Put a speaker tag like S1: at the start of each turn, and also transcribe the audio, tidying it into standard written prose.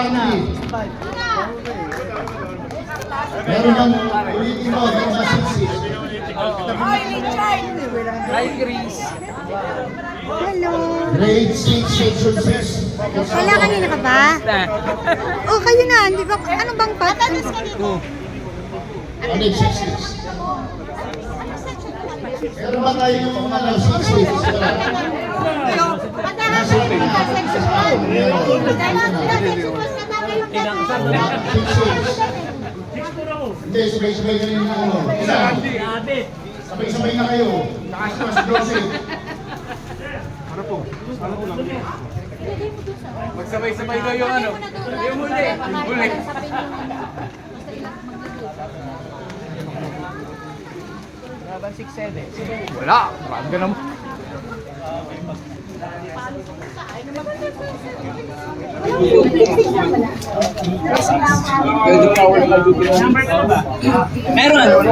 S1: Marty. Meron ng ulitin mo, ng masipsip.
S2: Hi, Chris.
S3: Hello.
S1: Grade 6, section 6.
S3: Wala, kanina ka ba? Oh, kayo na. Di ba? Ano bang pat?
S1: Ano yung 6? Meron ba tayong 6? Hindi, sabay-sabay ka rin ng ano. Sabay-sabay na kayo. Nakakas Joseph.
S2: Magsabay-sabay daw yung ano. Yung huli. Huli. Wala. Marami ka naman. Meron.